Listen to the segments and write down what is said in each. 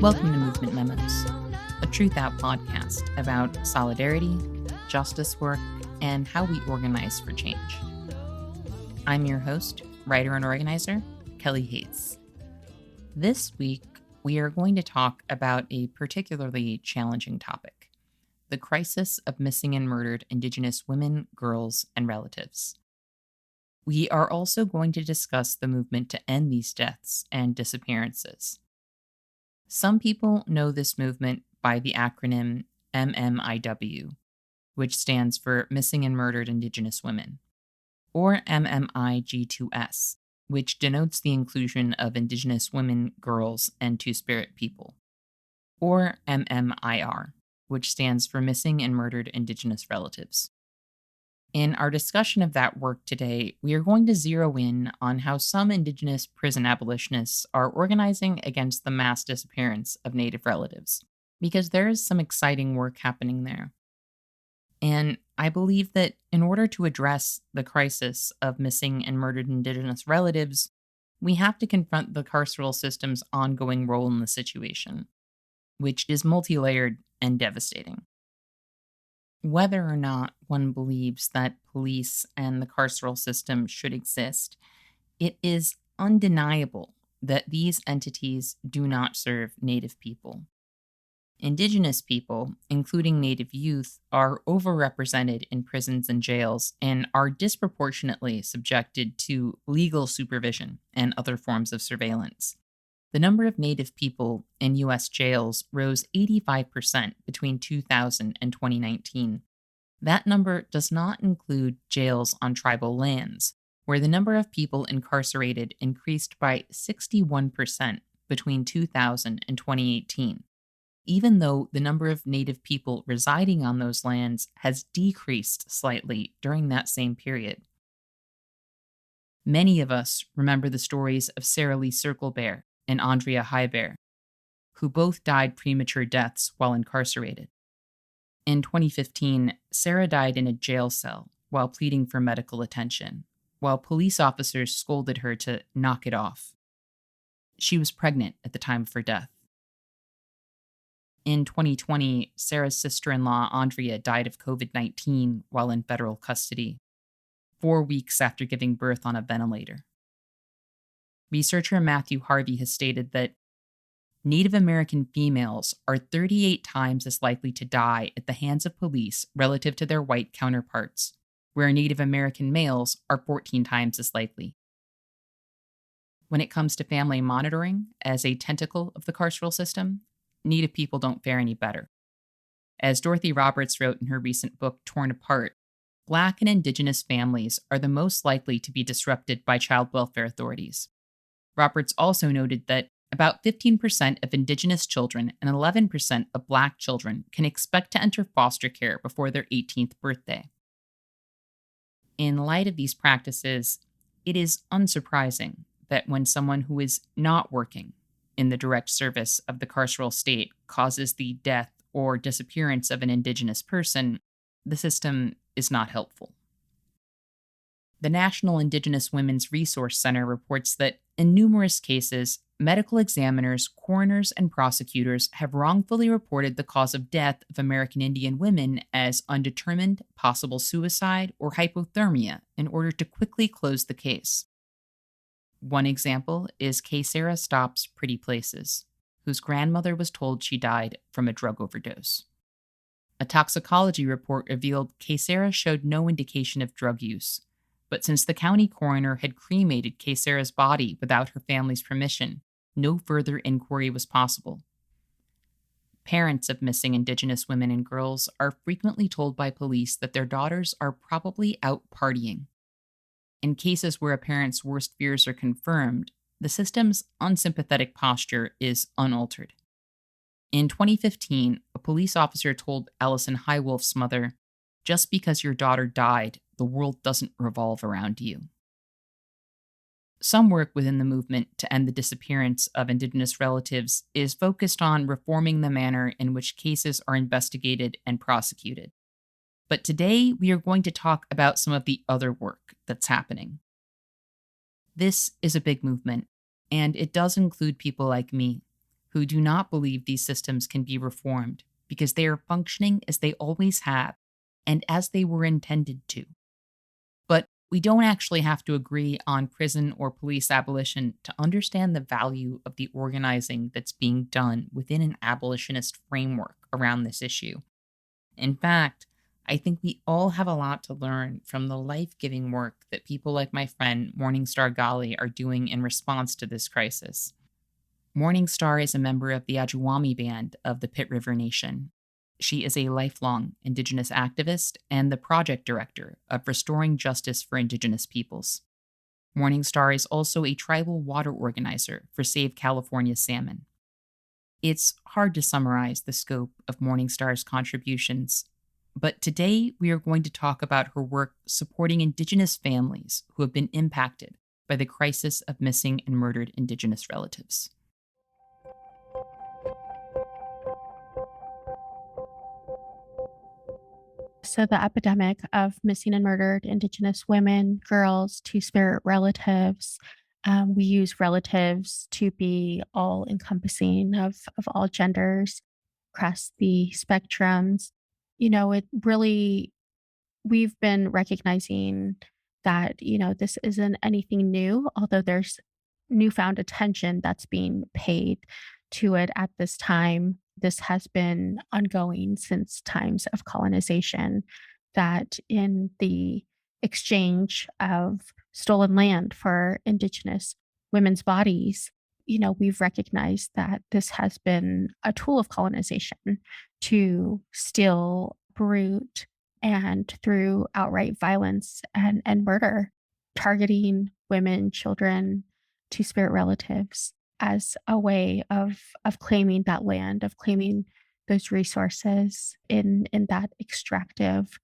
Welcome to Movement Memos, a TRUTHOUT podcast about solidarity, justice work, and how we organize for change. I'm your host, writer and organizer, Kelly Hayes. This week, we are going to talk about a particularly challenging topic: the crisis of missing and murdered Indigenous women, girls, and relatives. We are also going to discuss the movement to end these deaths and disappearances. Some people know this movement by the acronym MMIW, which stands for Missing and Murdered Indigenous Women, or MMIG2S, which denotes the inclusion of Indigenous women, girls, and Two-Spirit people, or MMIR, which stands for Missing and Murdered Indigenous Relatives. In our discussion of that work today, we are going to zero in on how some Indigenous prison abolitionists are organizing against the mass disappearance of Native relatives, because there is some exciting work happening there. And I believe that in order to address the crisis of missing and murdered Indigenous relatives, we have to confront the carceral system's ongoing role in the situation, which is multi-layered and devastating. Whether or not one believes that police and the carceral system should exist, it is undeniable that these entities do not serve Native people. Indigenous people, including Native youth, are overrepresented in prisons and jails and are disproportionately subjected to legal supervision and other forms of surveillance. The number of Native people in U.S. jails rose 85% between 2000 and 2019. That number does not include jails on tribal lands, where the number of people incarcerated increased by 61% between 2000 and 2018, even though the number of Native people residing on those lands has decreased slightly during that same period. Many of us remember the stories of Sarah Lee Circlebear and Andrea Heiber, who both died premature deaths while incarcerated. In 2015, Sarah died in a jail cell while pleading for medical attention, while police officers scolded her to knock it off. She was pregnant at the time of her death. In 2020, Sarah's sister-in-law, Andrea, died of COVID-19 while in federal custody, 4 weeks after giving birth on a ventilator. Researcher Matthew Harvey has stated that Native American females are 38 times as likely to die at the hands of police relative to their white counterparts, where Native American males are 14 times as likely. When it comes to family monitoring as a tentacle of the carceral system, Native people don't fare any better. As Dorothy Roberts wrote in her recent book, Torn Apart, Black and Indigenous families are the most likely to be disrupted by child welfare authorities. Roberts also noted that about 15% of Indigenous children and 11% of Black children can expect to enter foster care before their 18th birthday. In light of these practices, it is unsurprising that when someone who is not working in the direct service of the carceral state causes the death or disappearance of an Indigenous person, the system is not helpful. The National Indigenous Women's Resource Center reports that in numerous cases, medical examiners, coroners, and prosecutors have wrongfully reported the cause of death of American Indian women as undetermined, possible suicide, or hypothermia in order to quickly close the case. One example is Kay Sarah Stopp's Pretty Places, whose grandmother was told she died from a drug overdose. A toxicology report revealed Kay Sarah showed no indication of drug use, but since the county coroner had cremated Kay Sarah's body without her family's permission, no further inquiry was possible. Parents of missing Indigenous women and girls are frequently told by police that their daughters are probably out partying. In cases where a parent's worst fears are confirmed, the system's unsympathetic posture is unaltered. In 2015, a police officer told Allison Highwolf's mother, "Just because your daughter died, the world doesn't revolve around you." Some work within the movement to end the disappearance of Indigenous relatives is focused on reforming the manner in which cases are investigated and prosecuted. But today, we are going to talk about some of the other work that's happening. This is a big movement, and it does include people like me, who do not believe these systems can be reformed because they are functioning as they always have and as they were intended to. But we don't actually have to agree on prison or police abolition to understand the value of the organizing that's being done within an abolitionist framework around this issue. In fact, I think we all have a lot to learn from the life giving work that people like my friend Morning Star Gali are doing in response to this crisis. Morning Star is a member of the Ajuwami Band of the Pit River Nation. She is a lifelong Indigenous activist and the project director of Restoring Justice for Indigenous Peoples. Morning Star is also a tribal water organizer for Save California Salmon. It's hard to summarize the scope of Morning Star's contributions, but today we are going to talk about her work supporting Indigenous families who have been impacted by the crisis of missing and murdered Indigenous relatives. So the epidemic of missing and murdered Indigenous women, girls, two-spirit relatives. We use relatives to be all encompassing of all genders across the spectrums. It really, we've been recognizing that, this isn't anything new, although there's newfound attention that's being paid to it at this time. This has been ongoing since times of colonization, that in the exchange of stolen land for Indigenous women's bodies, we've recognized that this has been a tool of colonization to steal, brute, and through outright violence and murder, targeting women, children, two-spirit relatives as a way of claiming that land, of claiming those resources in that extractive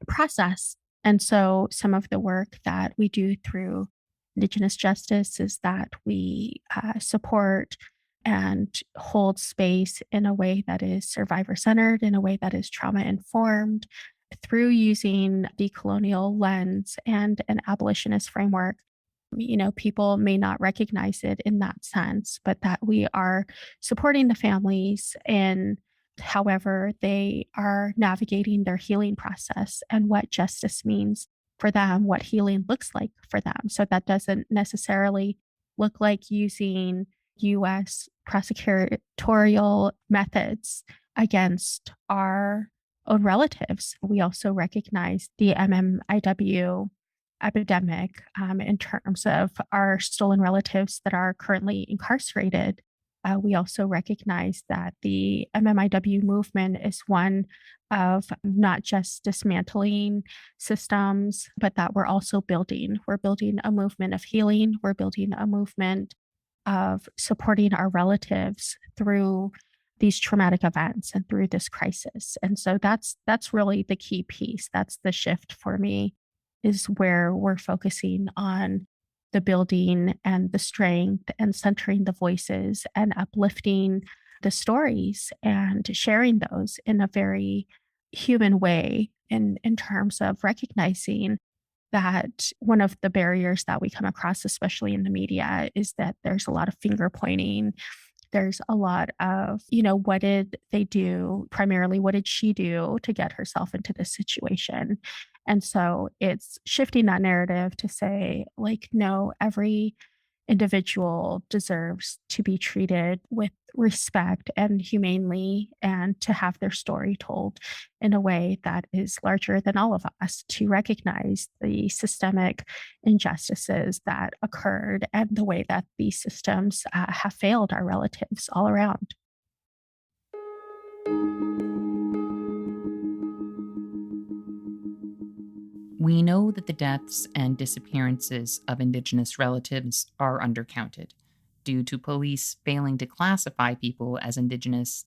process. And so some of the work that we do through Indigenous justice is that we support and hold space in a way that is survivor centered, in a way that is trauma informed, through using the colonial lens and an abolitionist framework. People may not recognize it in that sense, but that we are supporting the families in however they are navigating their healing process and what justice means for them, what healing looks like for them. So that doesn't necessarily look like using US prosecutorial methods against our own relatives. We also recognize the MMIW epidemic in terms of our stolen relatives that are currently incarcerated. We also recognize that the MMIW movement is one of not just dismantling systems, but that we're also building. We're building a movement of healing. We're building a movement of supporting our relatives through these traumatic events and through this crisis. And so that's really the key piece. That's the shift for me, is where we're focusing on the building and the strength and centering the voices and uplifting the stories and sharing those in a very human way in terms of recognizing that one of the barriers that we come across, especially in the media, is that there's a lot of finger pointing. There's a lot of, what did they do? Primarily, what did she do to get herself into this situation? And so it's shifting that narrative to say, like, no, every individual deserves to be treated with respect and humanely, and to have their story told in a way that is larger than all of us, to recognize the systemic injustices that occurred and the way that these systems have failed our relatives all around. We know that the deaths and disappearances of Indigenous relatives are undercounted due to police failing to classify people as Indigenous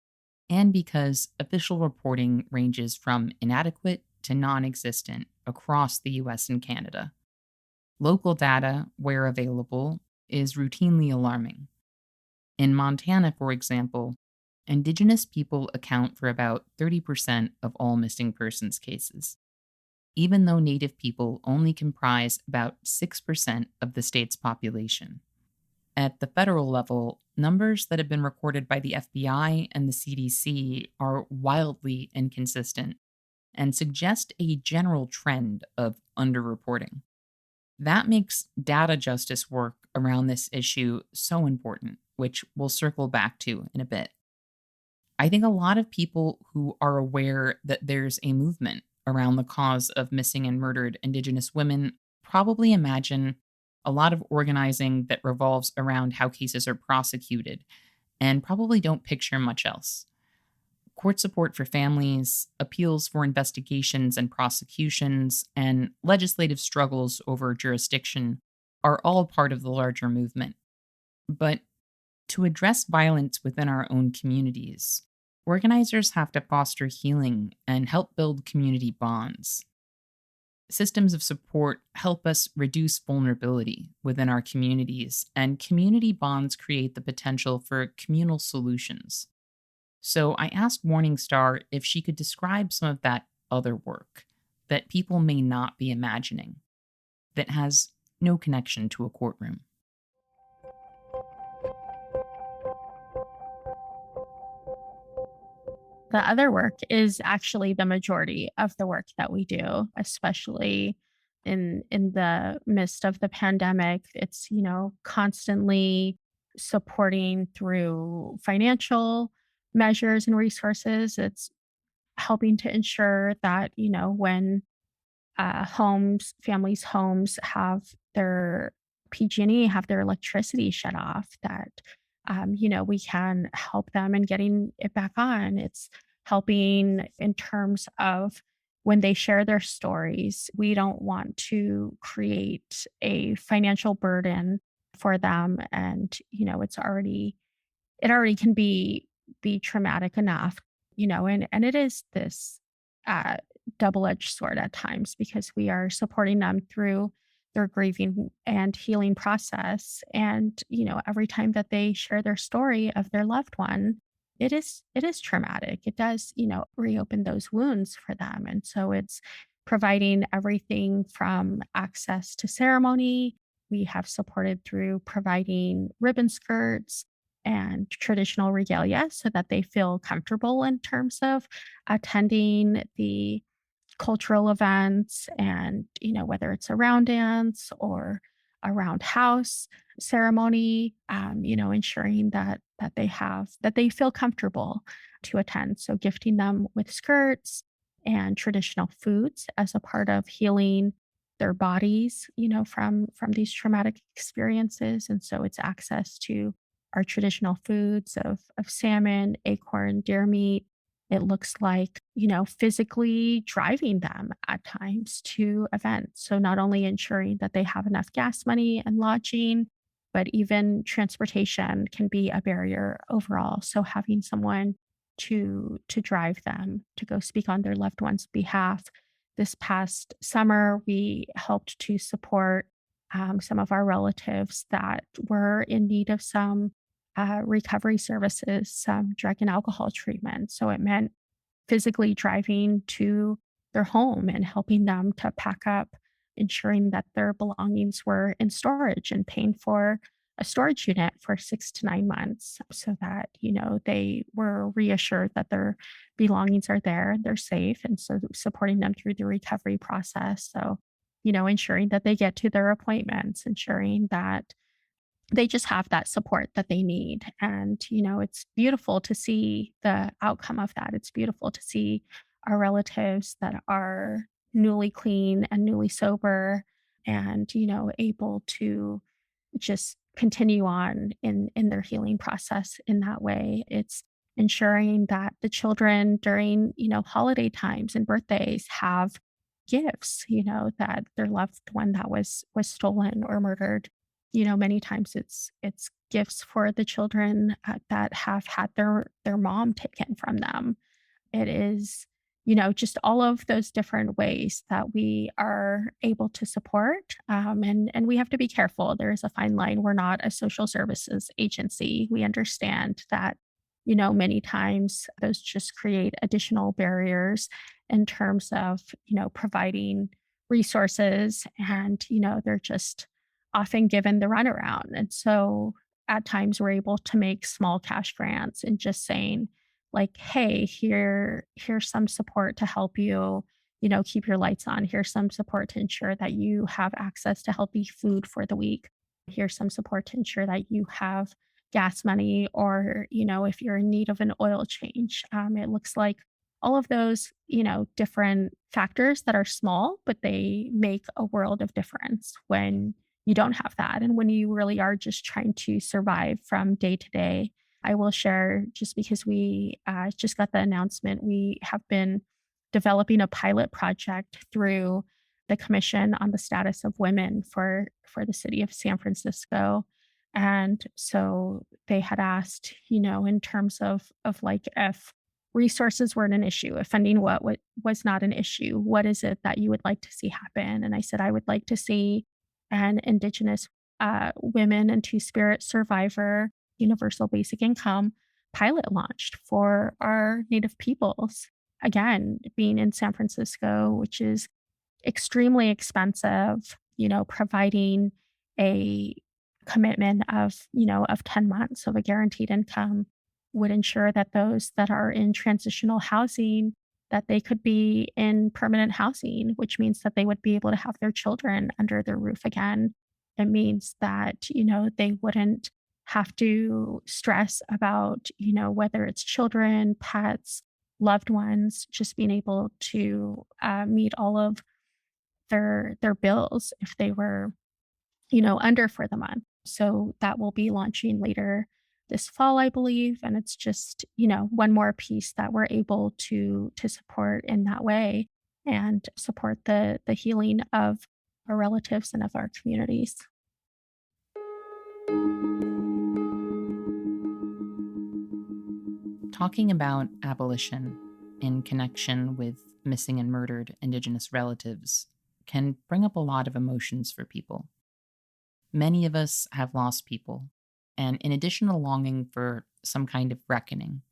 and because official reporting ranges from inadequate to non existent across the US and Canada. Local data, where available, is routinely alarming. In Montana, for example, Indigenous people account for about 30% of all missing persons cases, even though Native people only comprise about 6% of the state's population. At the federal level, numbers that have been recorded by the FBI and the CDC are wildly inconsistent and suggest a general trend of underreporting. That makes data justice work around this issue so important, which we'll circle back to in a bit. I think a lot of people who are aware that there's a movement around the cause of missing and murdered Indigenous women probably imagine a lot of organizing that revolves around how cases are prosecuted and probably don't picture much else. Court support for families, appeals for investigations and prosecutions, and legislative struggles over jurisdiction are all part of the larger movement. But to address violence within our own communities, organizers have to foster healing and help build community bonds. Systems of support help us reduce vulnerability within our communities, and community bonds create the potential for communal solutions. So I asked Morningstar if she could describe some of that other work that people may not be imagining, that has no connection to a courtroom. The other work is actually the majority of the work that we do, especially in the midst of the pandemic. It's, constantly supporting through financial measures and resources. It's helping to ensure that, when families' homes have their PG&E, have their electricity shut off, that, we can help them in getting it back on. It's helping in terms of when they share their stories. We don't want to create a financial burden for them. And, it already can be traumatic enough, and it is this uh, double-edged sword at times because we are supporting them through their grieving and healing process. And, every time that they share their story of their loved one, it is traumatic. It does, reopen those wounds for them. And so it's providing everything from access to ceremony. We have supported through providing ribbon skirts and traditional regalia so that they feel comfortable in terms of attending the cultural events, and whether it's a round dance or a round house ceremony, ensuring that they feel comfortable to attend. So gifting them with skirts and traditional foods as a part of healing their bodies, from these traumatic experiences. And so it's access to our traditional foods of salmon, acorn, deer meat. It looks like, physically driving them at times to events. So not only ensuring that they have enough gas money and lodging, but even transportation can be a barrier overall. So having someone to drive them to go speak on their loved one's behalf. This past summer, we helped to support some of our relatives that were in need of some recovery services, some drug and alcohol treatment. So it meant physically driving to their home and helping them to pack up, ensuring that their belongings were in storage and paying for a storage unit for 6 to 9 months so that, they were reassured that their belongings are there, they're safe. And so supporting them through the recovery process. So, ensuring that they get to their appointments, ensuring that they just have that support that they need. And, it's beautiful to see the outcome of that. It's beautiful to see our relatives that are newly clean and newly sober and, able to just continue on in their healing process in that way. It's ensuring that the children during, holiday times and birthdays have gifts, that their loved one that was stolen or murdered, many times it's gifts for the children that have had their mom taken from them. It is, just all of those different ways that we are able to support. And we have to be careful. There is a fine line. We're not a social services agency. We understand that, many times those just create additional barriers in terms of, providing resources, and, they're just often given the runaround. And so at times we're able to make small cash grants and just saying like, hey, here's some support to help you, keep your lights on. Here's some support to ensure that you have access to healthy food for the week. Here's some support to ensure that you have gas money, or, if you're in need of an oil change. It looks like all of those, different factors that are small, but they make a world of difference when you don't have that. And when you really are just trying to survive from day to day. I will share, just because we just got the announcement, we have been developing a pilot project through the Commission on the Status of Women for the city of San Francisco. And so they had asked, in terms of like, if resources weren't an issue, if funding what was not an issue, what is it that you would like to see happen? And I said I would like to see an Indigenous women and Two-Spirit survivor universal basic income pilot launched for our Native peoples. Again, being in San Francisco, which is extremely expensive, providing a commitment of 10 months of a guaranteed income would ensure that those that are in transitional housing, that they could be in permanent housing, which means that they would be able to have their children under their roof again. It means that, they wouldn't have to stress about, whether it's children, pets, loved ones, just being able to meet all of their bills if they were, under for the month. So that will be launching later this fall, I believe. And it's just, one more piece that we're able to support in that way and support the healing of our relatives and of our communities. Talking about abolition in connection with missing and murdered Indigenous relatives can bring up a lot of emotions for people. Many of us have lost people, and in addition to longing for some kind of reckoning,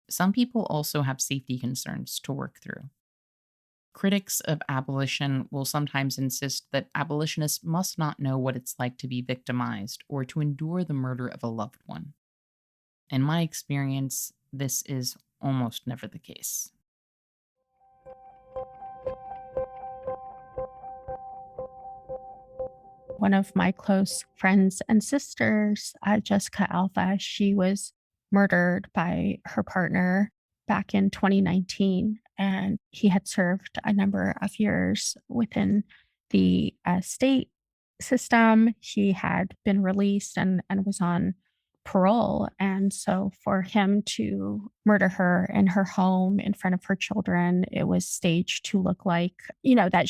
some people also have safety concerns to work through. Critics of abolition will sometimes insist that abolitionists must not know what it's like to be victimized or to endure the murder of a loved one. In my experience, this is almost never the case. One of my close friends and sisters, Jessica Alpha, she was murdered by her partner back in 2019, and he had served a number of years within the state system. He had been released and was on parole. And so for him to murder her in her home in front of her children, it was staged to look like, that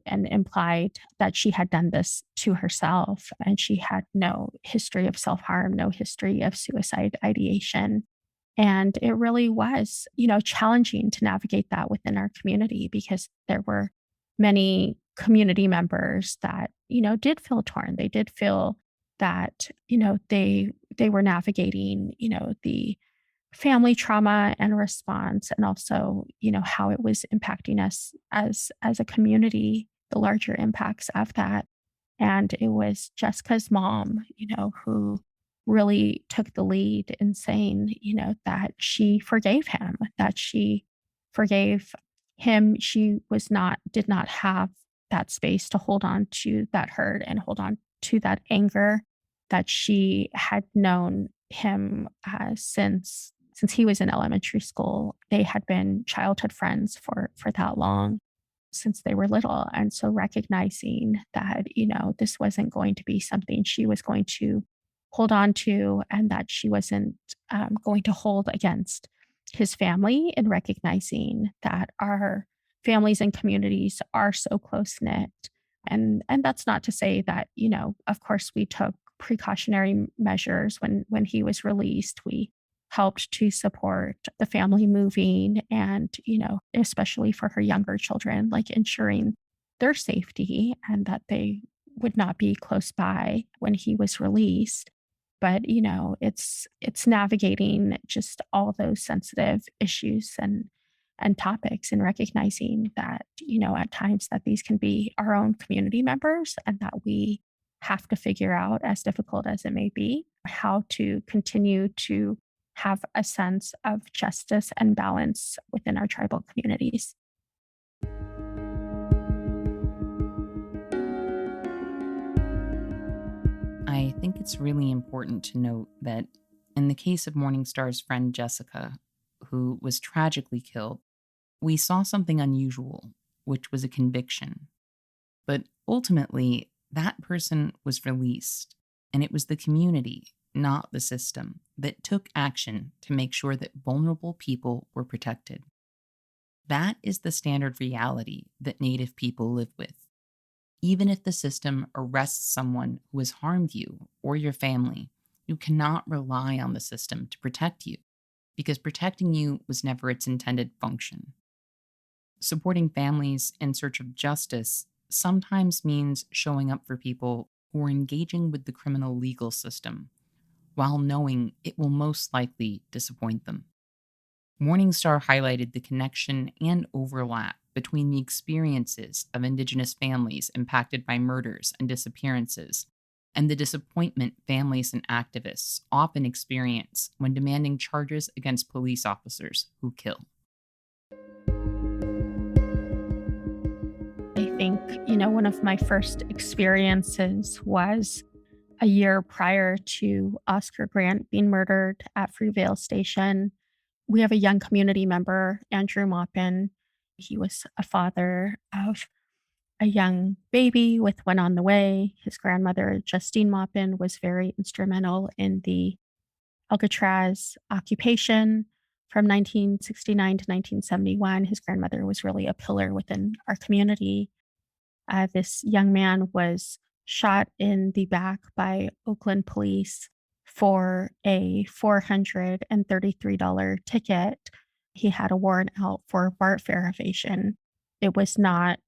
and implied that she had done this to herself. And she had no history of self harm, no history of suicide ideation. And it really was, challenging to navigate that within our community, because there were many community members that, did feel torn. They did feel that, they were navigating, the family trauma and response, and also, how it was impacting us as a community, the larger impacts of that. And it was Jessica's mom, who really took the lead in saying, that she forgave him, that she forgave him. She did not have that space to hold on to that hurt and hold on to that anger, that she had known him since he was in elementary school. They had been childhood friends for that long, since they were little. And so recognizing that, this wasn't going to be something she was going to hold on to, and that she wasn't going to hold against his family, and recognizing that our families and communities are so close knit. And that's not to say that, of course we took precautionary measures when he was released. We helped to support the family moving, and, especially for her younger children, like ensuring their safety and that they would not be close by when he was released. But, it's navigating just all those sensitive issues and topics, and recognizing that, at times that these can be our own community members, and that we have to figure out, as difficult as it may be, how to continue to have a sense of justice and balance within our tribal communities. I think it's really important to note that in the case of Morningstar's friend Jessica, who was tragically killed, we saw something unusual, which was a conviction. But ultimately, that person was released, and it was the community, not the system, that took action to make sure that vulnerable people were protected. That is the standard reality that Native people live with. Even if the system arrests someone who has harmed you or your family, you cannot rely on the system to protect you because protecting you was never its intended function. Supporting families in search of justice sometimes means showing up for people who are engaging with the criminal legal system while knowing it will most likely disappoint them. Morningstar highlighted the connection and overlap between the experiences of Indigenous families impacted by murders and disappearances and the disappointment families and activists often experience when demanding charges against police officers who kill. I think, one of my first experiences was a year prior to Oscar Grant being murdered at Fruitvale Station. We have a young community member, Andrew Maupin. He was a father of a young baby with one on the way. His grandmother, Justine Maupin, was very instrumental in the Alcatraz occupation from 1969 to 1971. His grandmother was really a pillar within our community. This young man was shot in the back by Oakland police for a $433 ticket. He had a warrant out for BART fare evasion. It was not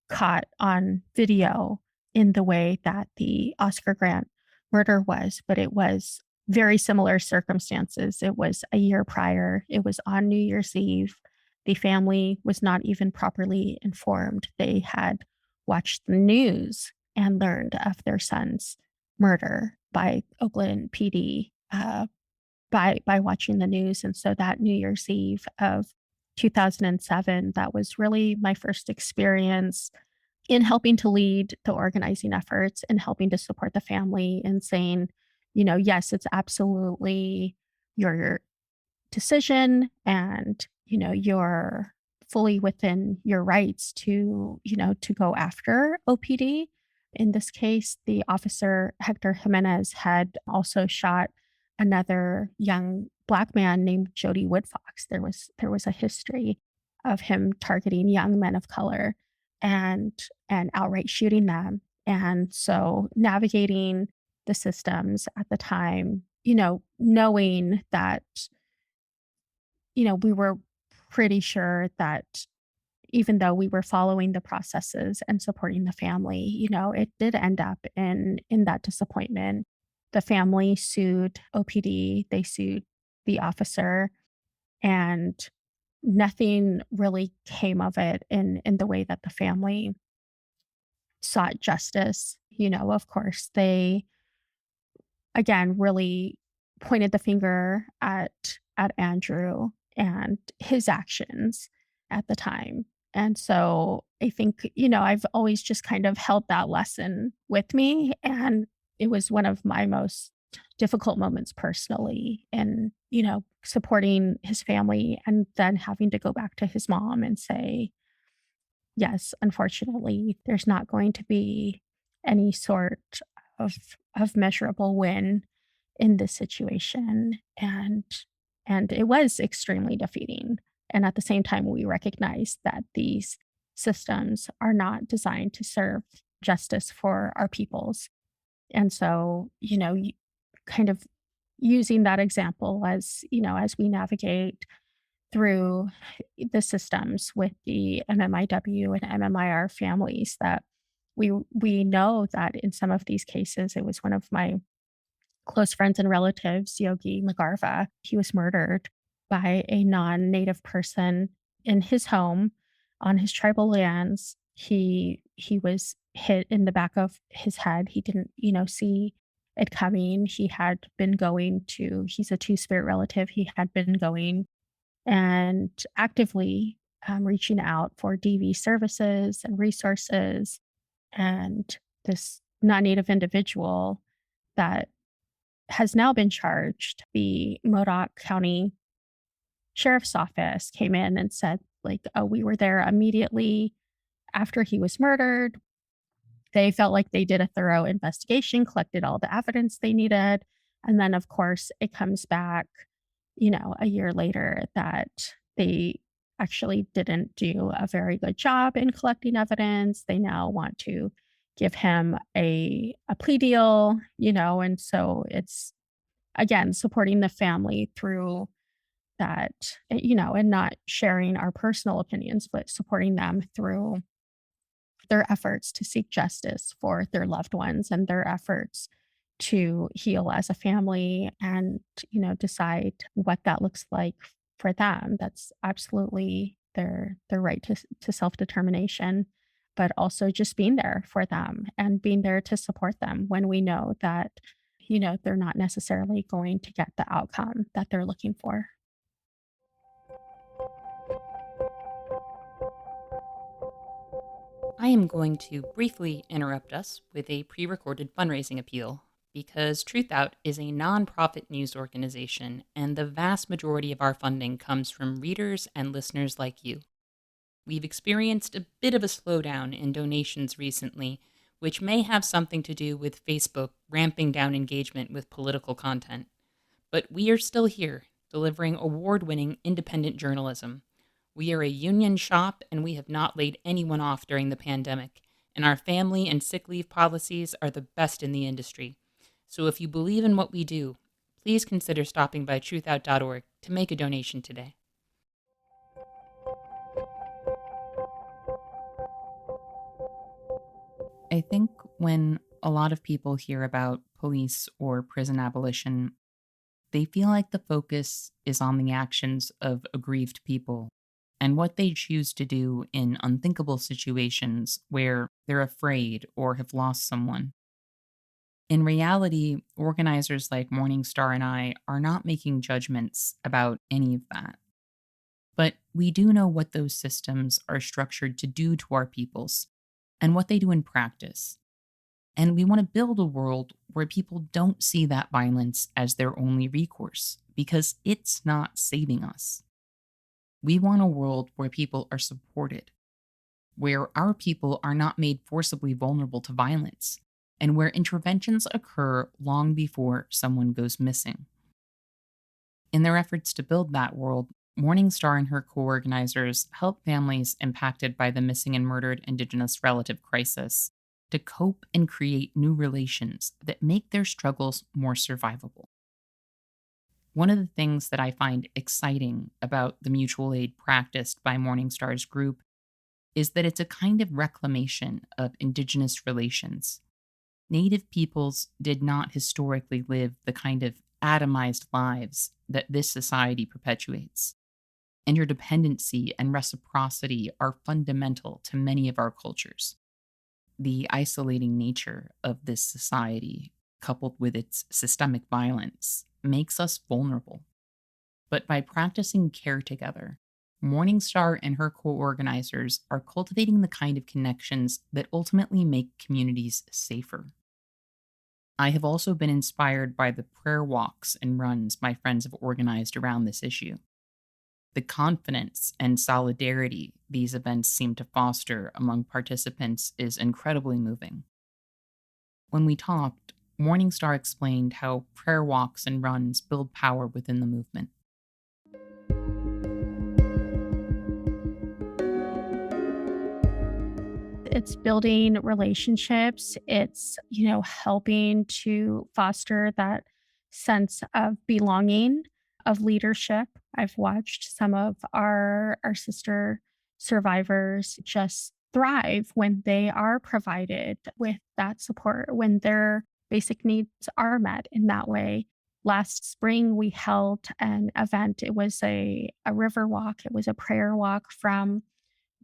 caught on video in the way that the Oscar Grant murder was, but it was very similar circumstances. It was a year prior, it was on New Year's Eve. The family was not even properly informed. They had watched the news and learned of their son's murder by Oakland PD by watching the news. And so that New Year's Eve of 2007, that was really my first experience in helping to lead the organizing efforts and helping to support the family and saying, yes, it's absolutely your decision and you're fully within your rights to go after OPD. In this case, the officer Hector Jimenez had also shot another young Black man named Jody Woodfox. There was a history of him targeting young men of color and outright shooting them. And so navigating the systems at the time, knowing that we were pretty sure that even though we were following the processes and supporting the family, it did end up in that disappointment. The family sued OPD, they sued the officer, and nothing really came of it in the way that the family sought justice. Of course, they again really pointed the finger at Andrew and his actions at the time. And so I think, I've always just kind of held that lesson with me. And it was one of my most difficult moments personally in, supporting his family and then having to go back to his mom and say, yes, unfortunately, there's not going to be any sort of measurable win in this situation. And it was extremely defeating. And at the same time, we recognize that these systems are not designed to serve justice for our peoples. And so, kind of using that example as we navigate through the systems with the MMIW and MMIR families, that we know that in some of these cases, it was one of my close friends and relatives, Yogi Magarva. He was murdered by a non-native person in his home on his tribal lands. He was hit in the back of his head. He didn't, see it coming. He had been going to he's a two-spirit relative. He had been going and actively, reaching out for DV services and resources, and this non-native individual that has now been charged, the Modoc County Sheriff's Office came in and said, like, "Oh, we were there immediately after he was murdered." They felt like they did a thorough investigation, collected all the evidence they needed, and then, of course, it comes back, a year later that they actually didn't do a very good job in collecting evidence. They now want to give him a plea deal, and so it's, again, supporting the family through that, and not sharing our personal opinions, but supporting them through their efforts to seek justice for their loved ones and their efforts to heal as a family and, decide what that looks like for them. That's absolutely their right to self-determination, but also just being there for them and being there to support them when we know that, they're not necessarily going to get the outcome that they're looking for. I am going to briefly interrupt us with a pre recorded fundraising appeal because TruthOut is a nonprofit news organization, and the vast majority of our funding comes from readers and listeners like you. We've experienced a bit of a slowdown in donations recently, which may have something to do with Facebook ramping down engagement with political content. But we are still here, delivering award winning independent journalism. We are a union shop, and we have not laid anyone off during the pandemic, and our family and sick leave policies are the best in the industry. So if you believe in what we do, please consider stopping by truthout.org to make a donation today. I think when a lot of people hear about police or prison abolition, they feel like the focus is on the actions of aggrieved people and what they choose to do in unthinkable situations where they're afraid or have lost someone. In reality, organizers like Morning Star and I are not making judgments about any of that. But we do know what those systems are structured to do to our peoples and what they do in practice. And we want to build a world where people don't see that violence as their only recourse because it's not saving us. We want a world where people are supported, where our people are not made forcibly vulnerable to violence, and where interventions occur long before someone goes missing. In their efforts to build that world, Morning Star and her co organizers help families impacted by the missing and murdered Indigenous relative crisis to cope and create new relations that make their struggles more survivable. One of the things that I find exciting about the mutual aid practiced by Morning Star's group is that it's a kind of reclamation of Indigenous relations. Native peoples did not historically live the kind of atomized lives that this society perpetuates. Interdependency and reciprocity are fundamental to many of our cultures. The isolating nature of this society, coupled with its systemic violence, makes us vulnerable. But by practicing care together, Morning Star and her co organizers are cultivating the kind of connections that ultimately make communities safer. I have also been inspired by the prayer walks and runs my friends have organized around this issue. The confidence and solidarity these events seem to foster among participants is incredibly moving. When we talked, Morning Star explained how prayer walks and runs build power within the movement. It's building relationships. It's, helping to foster that sense of belonging, of leadership. I've watched some of our sister survivors just thrive when they are provided with that support, when their basic needs are met in that way. Last spring, we held an event. It was a river walk, it was a prayer walk from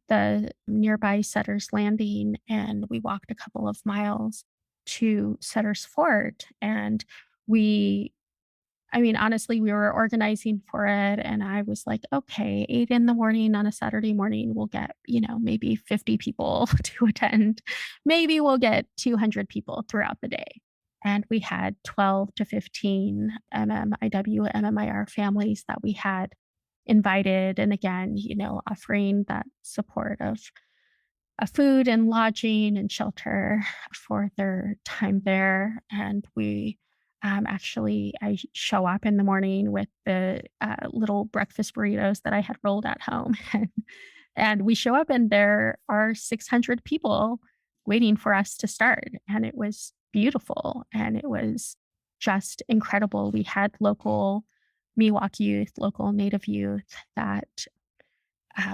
the nearby Sutter's Landing, and we walked a couple of miles to Sutter's Fort. And we I mean, honestly, we were organizing for it, and I was like, "Okay, 8 in the morning on a Saturday morning, we'll get, maybe 50 people to attend. Maybe we'll get 200 people throughout the day." And we had 12 to 15 MMIW, MMIR families that we had invited, and again, offering that support of food and lodging and shelter for their time there. And I show up in the morning with the little breakfast burritos that I had rolled at home. And we show up, and there are 600 people waiting for us to start. And it was beautiful. And it was just incredible. We had local Miwok youth, local Native youth that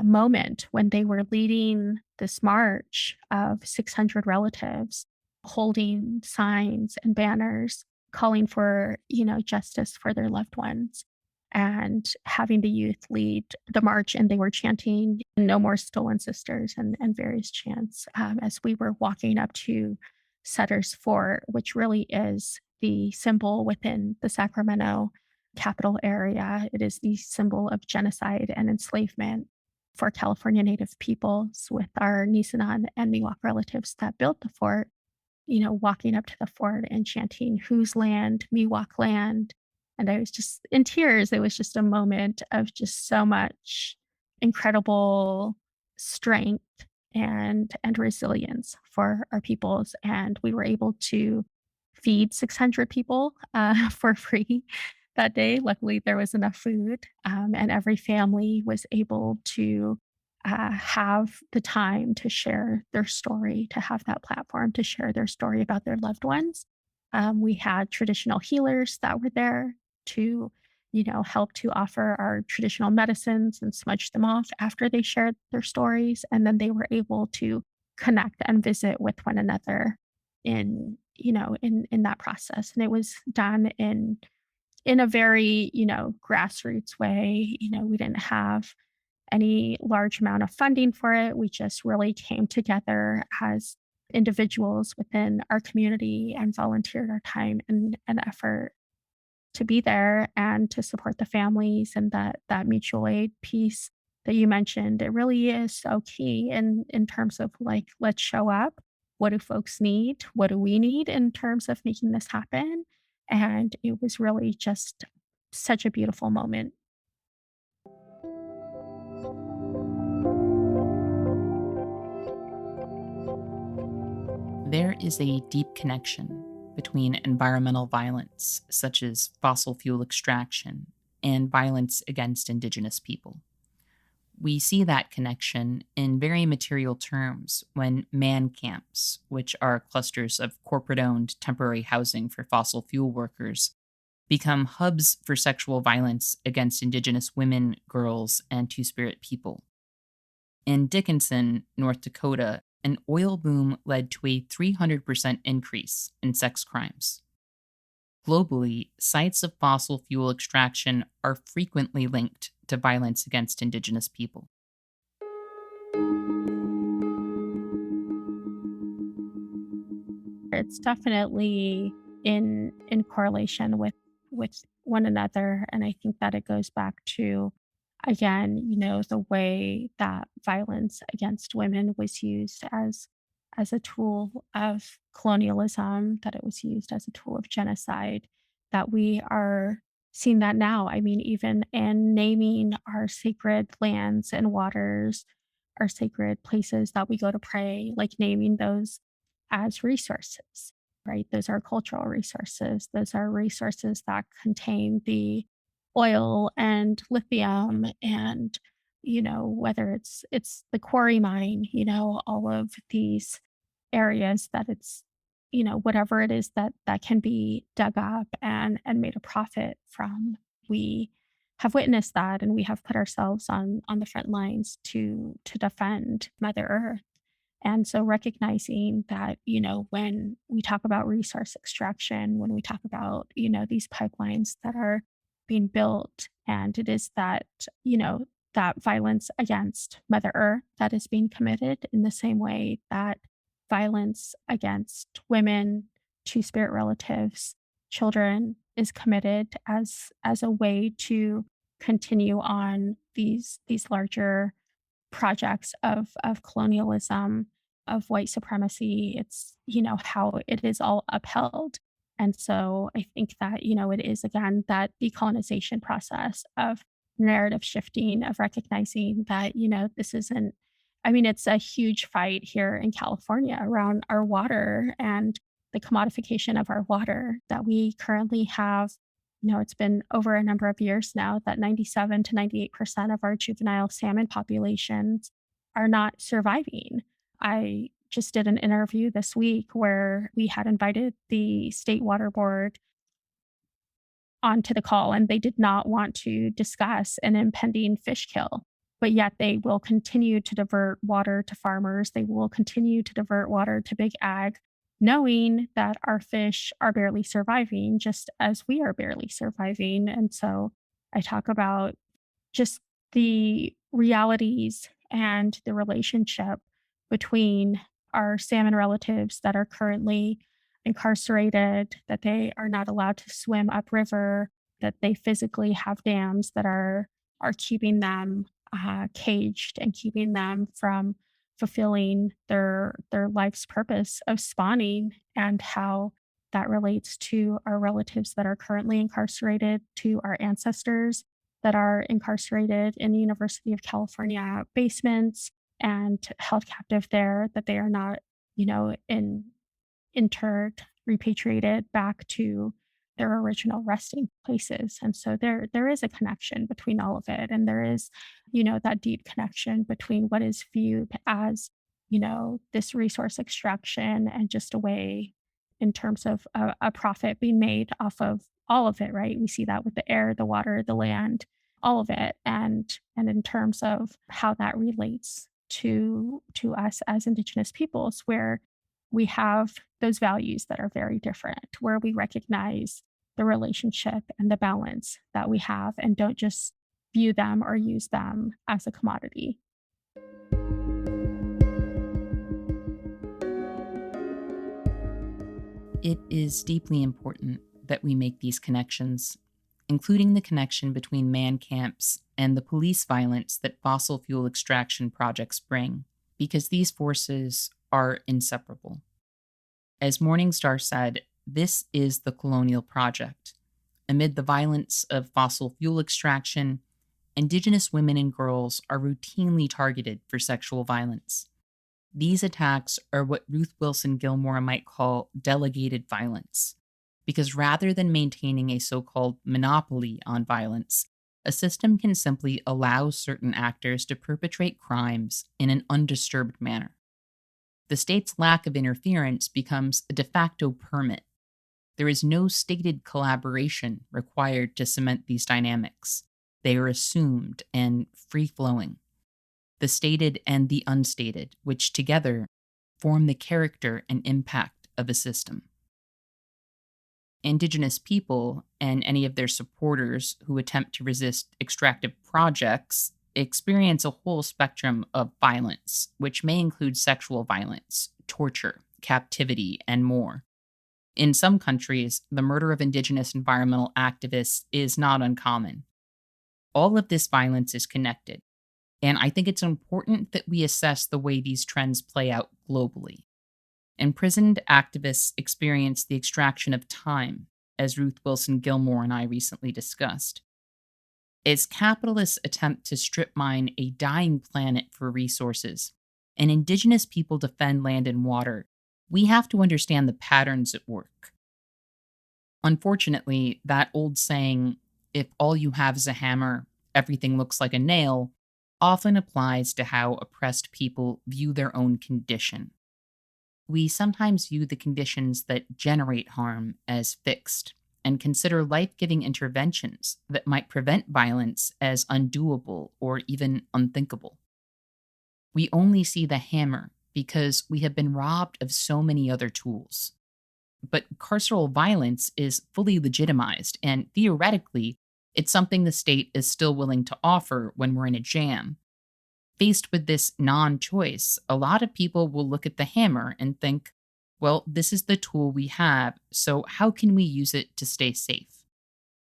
moment when they were leading this march of 600 relatives, holding signs and banners calling for, justice for their loved ones, and having the youth lead the march. And they were chanting "No More Stolen Sisters" and various chants as we were walking up to Sutter's Fort, which really is the symbol within the Sacramento capital area. It is the symbol of genocide and enslavement for California Native peoples, with our Nisenan and Miwok relatives that built the fort, walking up to the fort and chanting "Whose land? Miwok land." And I was just in tears. It was just a moment of just so much incredible strength and resilience for our peoples. And we were able to feed 600 people for free that day. Luckily, there was enough food, and every family was able to have the time to share their story, to have that platform to share their story about their loved ones. We had traditional healers that were there to, help to offer our traditional medicines and smudge them off after they shared their stories. And then they were able to connect and visit with one another in that process. And it was done in a very, grassroots way. We didn't have any large amount of funding for it. We just really came together as individuals within our community and volunteered our time and effort to be there and to support the families. And that mutual aid piece that you mentioned, it really is so key in terms of, like, let's show up. What do folks need? What do we need in terms of making this happen? And it was really just such a beautiful moment. There is a deep connection between environmental violence, such as fossil fuel extraction, and violence against Indigenous people. We see that connection in very material terms when man camps, which are clusters of corporate owned temporary housing for fossil fuel workers, become hubs for sexual violence against Indigenous women, girls, and Two Spirit people. In Dickinson, North Dakota, an oil boom led to a 300% increase in sex crimes. Globally, sites of fossil fuel extraction are frequently linked to violence against Indigenous people. It's definitely in correlation with one another. And I think that it goes back to, again, the way that violence against women was used as a tool of colonialism, that it was used as a tool of genocide, that we are seeing that now. I mean, even in naming our sacred lands and waters, our sacred places that we go to pray, like naming those as resources, right? Those are cultural resources. Those are resources that contain the oil and lithium, and whether it's the quarry mine, all of these areas that it's, whatever it is that can be dug up and made a profit from. We have witnessed that, and we have put ourselves on the front lines to defend Mother Earth. And so recognizing that, when we talk about resource extraction, when we talk about, these pipelines that are being built, and it is that, that violence against Mother Earth that is being committed in the same way that violence against women, two spirit relatives, children is committed as a way to continue on these larger projects of colonialism, of white supremacy. It's, how it is all upheld. And so I think that, it is again that decolonization process of narrative shifting, of recognizing that, this isn't, I mean, it's a huge fight here in California around our water and the commodification of our water that we currently have. It's been over a number of years now that 97 to 98% of our juvenile salmon populations are not surviving. I just did an interview this week where we had invited the state water board onto the call, and they did not want to discuss an impending fish kill. But yet they will continue to divert water to farmers. They will continue to divert water to big ag, knowing that our fish are barely surviving, just as we are barely surviving. And so I talk about just the realities and the relationship between our salmon relatives that are currently incarcerated, that they are not allowed to swim upriver, that they physically have dams that are keeping them caged and keeping them from fulfilling their life's purpose of spawning, and how that relates to our relatives that are currently incarcerated, to our ancestors that are incarcerated in the University of California basements and held captive there, that they are not, interred, repatriated back to their original resting places. And so there is a connection between all of it. And there is, that deep connection between what is viewed as, this resource extraction and just a way in terms of a profit being made off of all of it, right? We see that with the air, the water, the land, all of it. And in terms of how that relates to us as Indigenous peoples, where we have those values that are very different, where we recognize the relationship and the balance that we have and don't just view them or use them as a commodity. It is deeply important that we make these connections, including the connection between man camps and the police violence that fossil fuel extraction projects bring, because these forces are inseparable. As Morning Star said, this is the colonial project. Amid the violence of fossil fuel extraction, Indigenous women and girls are routinely targeted for sexual violence. These attacks are what Ruth Wilson Gilmore might call delegated violence, because rather than maintaining a so-called monopoly on violence, a system can simply allow certain actors to perpetrate crimes in an undisturbed manner. The state's lack of interference becomes a de facto permit. There is no stated collaboration required to cement these dynamics. They are assumed and free-flowing. The stated and the unstated, which together form the character and impact of a system. Indigenous people and any of their supporters who attempt to resist extractive projects experience a whole spectrum of violence, which may include sexual violence, torture, captivity, and more. In some countries, the murder of Indigenous environmental activists is not uncommon. All of this violence is connected, and I think it's important that we assess the way these trends play out globally. Imprisoned activists experience the extraction of time, as Ruth Wilson Gilmore and I recently discussed. As capitalists attempt to strip mine a dying planet for resources, and Indigenous people defend land and water, we have to understand the patterns at work. Unfortunately, that old saying, if all you have is a hammer, everything looks like a nail, often applies to how oppressed people view their own condition. We sometimes view the conditions that generate harm as fixed, and consider life-giving interventions that might prevent violence as undoable or even unthinkable. We only see the hammer because we have been robbed of so many other tools. But carceral violence is fully legitimized and theoretically It's something the state is still willing to offer when we're in a jam. Faced with this non choice, a lot of people will look at the hammer and think, well, this is the tool we have, so how can we use it to stay safe?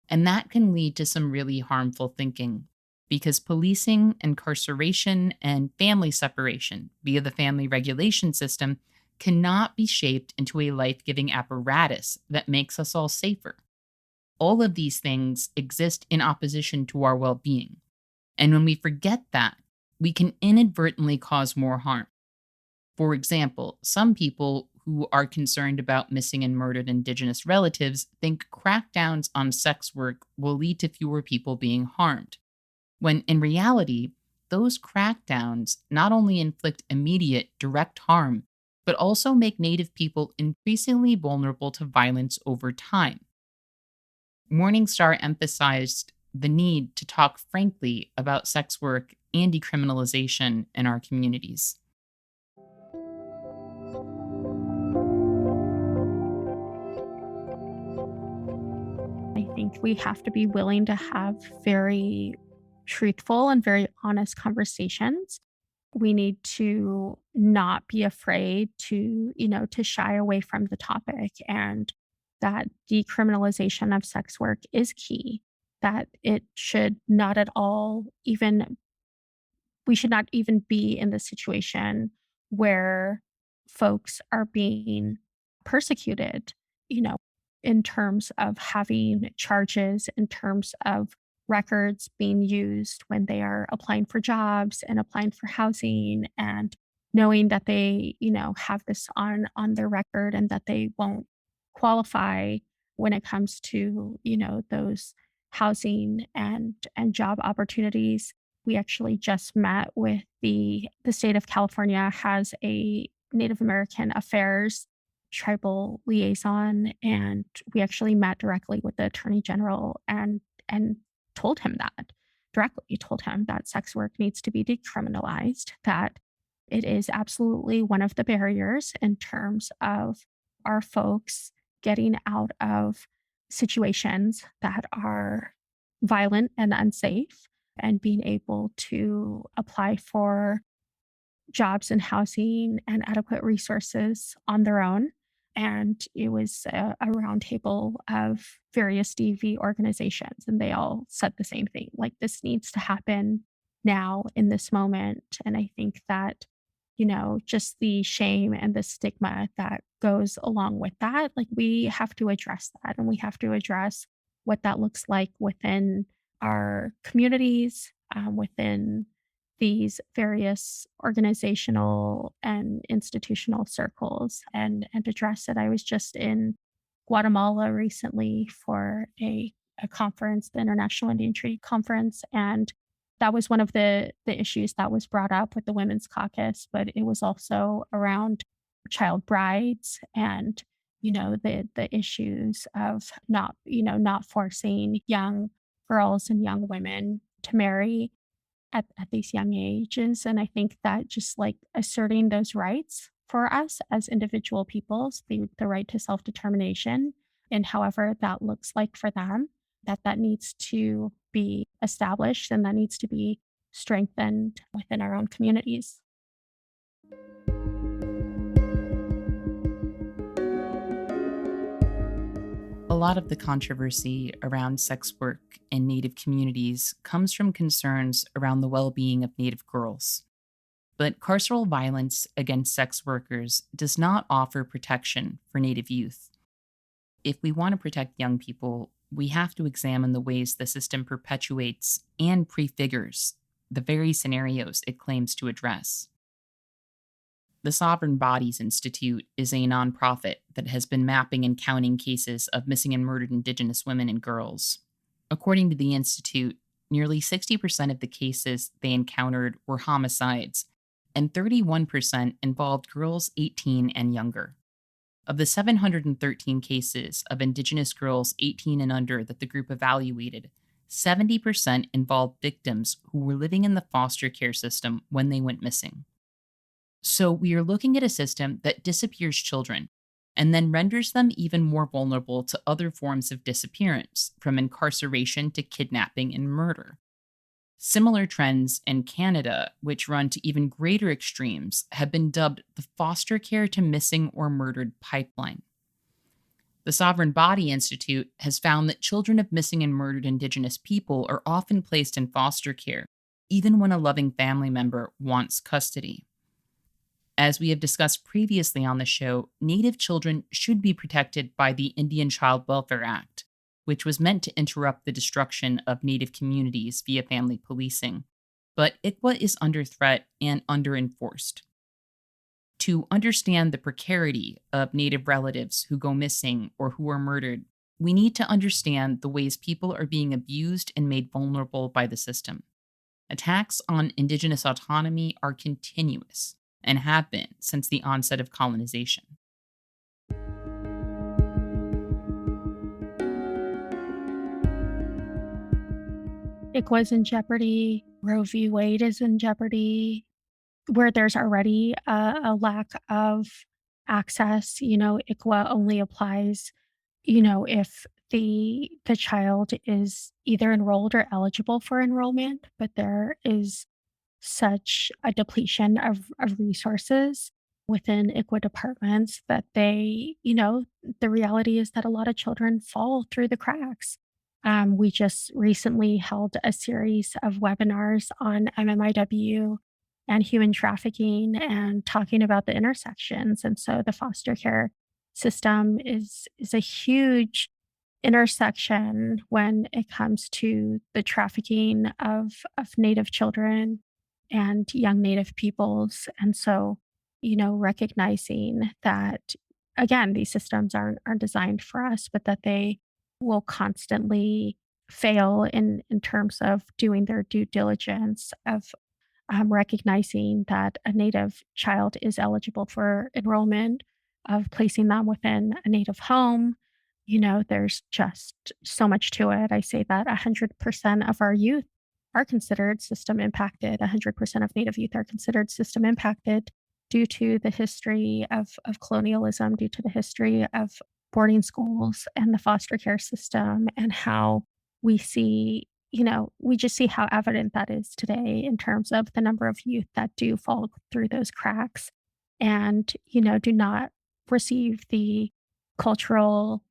And that can lead to some really harmful thinking because policing, incarceration, and family separation via the family regulation system cannot be shaped into a life giving apparatus that makes us all safer. All of these things exist in opposition to our well being. And when we forget that, we can inadvertently cause more harm. For example, some people who are concerned about missing and murdered Indigenous relatives think crackdowns on sex work will lead to fewer people being harmed, when in reality, those crackdowns not only inflict immediate, direct harm, but also make Native people increasingly vulnerable to violence over time. Morning Star emphasized the need to talk frankly about sex work and decriminalization in our communities. I think we have to be willing to have very truthful and very honest conversations. We need to not be afraid to, to shy away from the topic, and that decriminalization of sex work is key, that it should not at all even we should not even be in the situation where folks are being persecuted, you know, in terms of having charges, in terms of records being used when they are applying for jobs and applying for housing, and knowing that they, have this on their record and that they won't qualify when it comes to, those housing and job opportunities. We actually just met with the state of California has a Native American Affairs tribal liaison, and we actually met directly with the attorney general and told him that directly told him that sex work needs to be decriminalized, that it is absolutely one of the barriers in terms of our folks getting out of situations that are violent and unsafe, and being able to apply for jobs and housing and adequate resources on their own. And it was a roundtable of various DV organizations, and they all said the same thing, like, this needs to happen now in this moment. And I think that, just the shame and the stigma that goes along with that, like, we have to address that, and we have to address what that looks like within our communities, within these various organizational and institutional circles, and address it. I was just in Guatemala recently for a conference, the International Indian Treaty Conference, and that was one of the issues that was brought up with the Women's Caucus, but it was also around child brides and the issues of not forcing young girls and young women to marry at these young ages. And I think that just like asserting those rights for us as individual peoples, the right to self determination, and however that looks like for them, that needs to be established and that needs to be strengthened within our own communities. A lot of the controversy around sex work in Native communities comes from concerns around the well being of Native girls. But carceral violence against sex workers does not offer protection for Native youth. If we want to protect young people, we have to examine the ways the system perpetuates and prefigures the very scenarios it claims to address. The Sovereign Bodies Institute is a nonprofit that has been mapping and counting cases of missing and murdered Indigenous women and girls. According to the Institute, nearly 60% of the cases they encountered were homicides, and 31% involved girls 18 and younger. Of the 713 cases of Indigenous girls 18 and under that the group evaluated, 70% involved victims who were living in the foster care system when they went missing. So we are looking at a system that disappears children, and then renders them even more vulnerable to other forms of disappearance, from incarceration to kidnapping and murder. Similar trends in Canada, which run to even greater extremes, have been dubbed the foster care to missing or murdered pipeline. The Sovereign Body Institute has found that children of missing and murdered Indigenous people are often placed in foster care, even when a loving family member wants custody. As we have discussed previously on the show, Native children should be protected by the Indian Child Welfare Act, which was meant to interrupt the destruction of Native communities via family policing. But ICWA is under threat and under-enforced. To understand the precarity of Native relatives who go missing or who are murdered, we need to understand the ways people are being abused and made vulnerable by the system. Attacks on Indigenous autonomy are continuous and have been since the onset of colonization. ICWA's in jeopardy. Roe v. Wade is in jeopardy. Where there's already a lack of access, ICWA only applies, if the child is either enrolled or eligible for enrollment, but there is such a depletion of resources within ICWA departments that the reality is that a lot of children fall through the cracks. We just recently held a series of webinars on MMIW and human trafficking and talking about the intersections. And so the foster care system is a huge intersection when it comes to the trafficking of Native children and young Native peoples. And so, recognizing that again, these systems aren't designed for us, but that they will constantly fail in terms of doing their due diligence of recognizing that a Native child is eligible for enrollment, of placing them within a Native home. There's just so much to it. I say that 100% of our youth are considered system impacted. 100% of Native youth are considered system impacted due to the history of colonialism, due to the history of boarding schools and the foster care system, and how we see we just see how evident that is today in terms of the number of youth that do fall through those cracks and, do not receive the cultural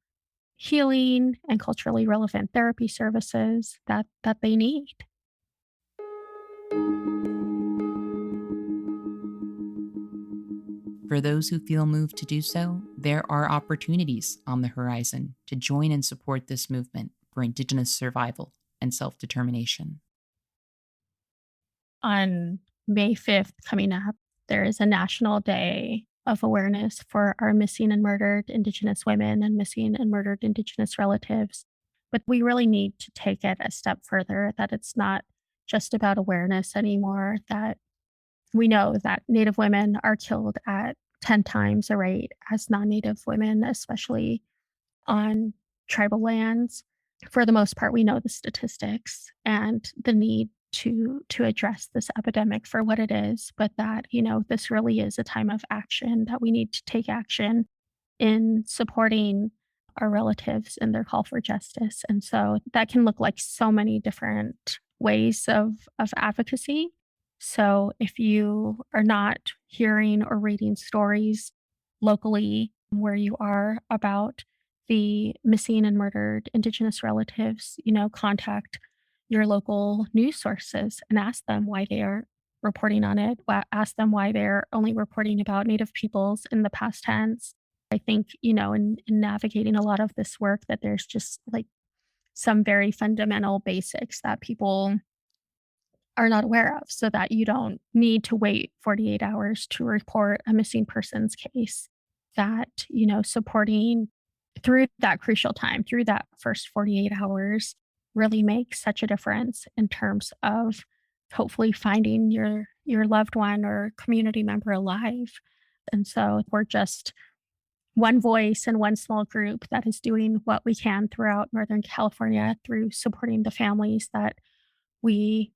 healing and culturally relevant therapy services that they need. For those who feel moved to do so, there are opportunities on the horizon to join and support this movement for Indigenous survival and self-determination. On May 5th coming up, there is a national day of awareness for our missing and murdered Indigenous women and missing and murdered Indigenous relatives. But we really need to take it a step further, that it's not just about awareness anymore, that we know that Native women are killed at 10 times the rate as non Native women, especially on tribal lands. For the most part, we know the statistics and the need to address this epidemic for what it is, but that, this really is a time of action, that we need to take action in supporting our relatives in their call for justice. And so that can look like so many different ways of advocacy. So if you are not hearing or reading stories locally where you are about the missing and murdered Indigenous relatives, contact your local news sources and ask them why they are reporting on it. Ask them why they're only reporting about Native peoples in the past tense. I think, in navigating a lot of this work, that there's just like some very fundamental basics that people are not aware of, so that you don't need to wait 48 hours to report a missing persons case. That, supporting through that crucial time, through that first 48 hours, really makes such a difference in terms of hopefully finding your loved one or community member alive. And so we're just one voice and one small group that is doing what we can throughout Northern California through supporting the families that we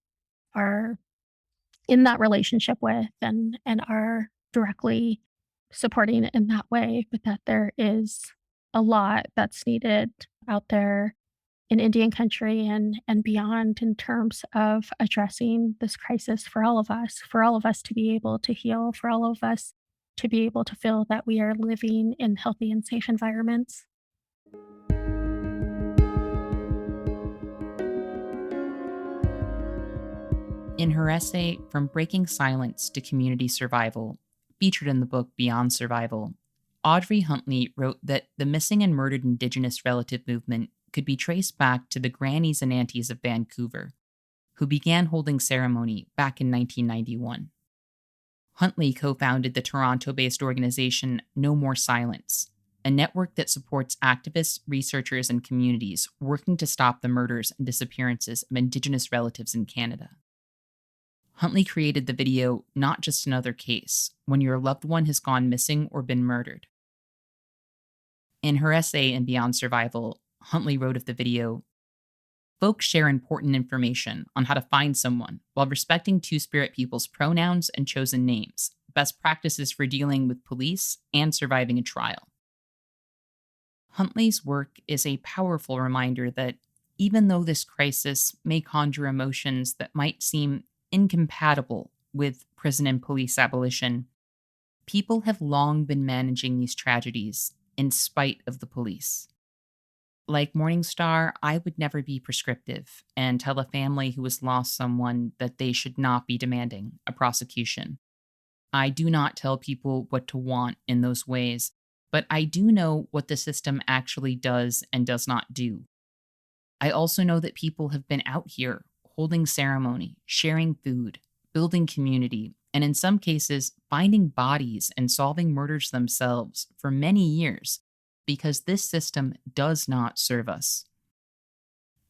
are in that relationship with and are directly supporting in that way, but that there is a lot that's needed out there in Indian country and beyond in terms of addressing this crisis for all of us to be able to heal, for all of us to be able to feel that we are living in healthy and safe environments. In her essay, From Breaking Silence to Community Survival, featured in the book Beyond Survival, Audrey Huntley wrote that the missing and murdered Indigenous relative movement could be traced back to the grannies and aunties of Vancouver, who began holding ceremony back in 1991. Huntley co-founded the Toronto-based organization No More Silence, a network that supports activists, researchers, and communities working to stop the murders and disappearances of Indigenous relatives in Canada. Huntley created the video Not Just Another Case, when your loved one has gone missing or been murdered. In her essay in Beyond Survival, Huntley wrote of the video, folks share important information on how to find someone while respecting Two-Spirit people's pronouns and chosen names, best practices for dealing with police and surviving a trial. Huntley's work is a powerful reminder that even though this crisis may conjure emotions that might seem incompatible with prison and police abolition, people have long been managing these tragedies in spite of the police. Like Morning Star, I would never be prescriptive and tell a family who has lost someone that they should not be demanding a prosecution. I do not tell people what to want in those ways, but I do know what the system actually does and does not do. I also know that people have been out here holding ceremony, sharing food, building community, and in some cases, finding bodies and solving murders themselves for many years because this system does not serve us.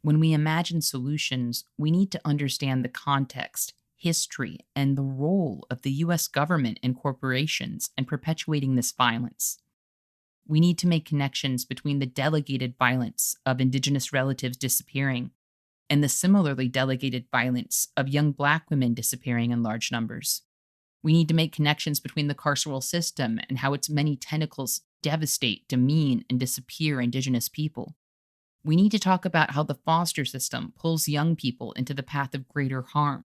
When we imagine solutions, we need to understand the context, history, and the role of the US government and corporations in perpetuating this violence. We need to make connections between the delegated violence of Indigenous relatives disappearing and the similarly delegated violence of young Black women disappearing in large numbers. We need to make connections between the carceral system and how its many tentacles devastate, demean, and disappear Indigenous people. We need to talk about how the foster system pulls young people into the path of greater harm.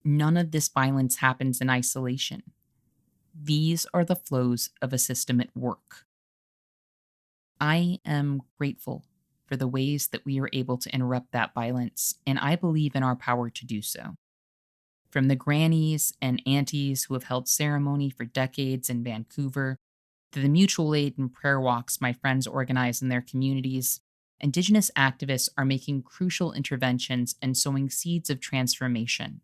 None of this violence happens in isolation. These are the flows of a system at work. I am grateful for the ways that we are able to interrupt that violence, and I believe in our power to do so. From the grannies and aunties who have held ceremony for decades in Vancouver, to the mutual aid and prayer walks my friends organize in their communities, Indigenous activists are making crucial interventions and sowing seeds of transformation.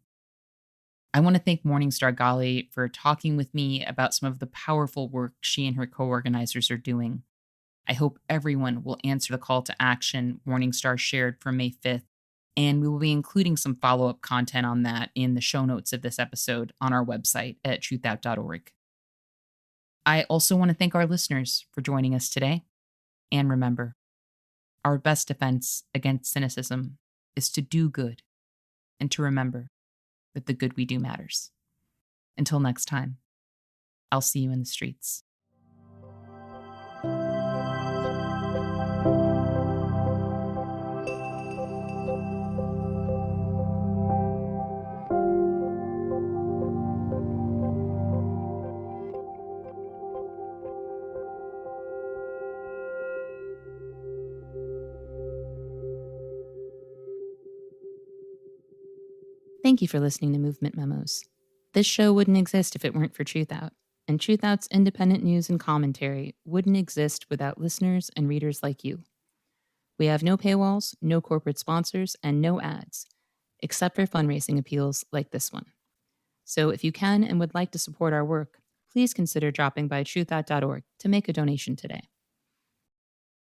I want to thank Morning Star Gali for talking with me about some of the powerful work she and her co-organizers are doing. I hope everyone will answer the call to action Morning Star shared for May 5th, and we will be including some follow-up content on that in the show notes of this episode on our website at TRUTHOUT.org. I also want to thank our listeners for joining us today. And remember, our best defense against cynicism is to do good and to remember that the good we do matters. Until next time, I'll see you in the streets. Thank you for listening to Movement Memos. This show wouldn't exist if it weren't for TruthOut, and TruthOut's independent news and commentary wouldn't exist without listeners and readers like you. We have no paywalls, no corporate sponsors, and no ads, except for fundraising appeals like this one. So if you can and would like to support our work, please consider dropping by truthout.org to make a donation today.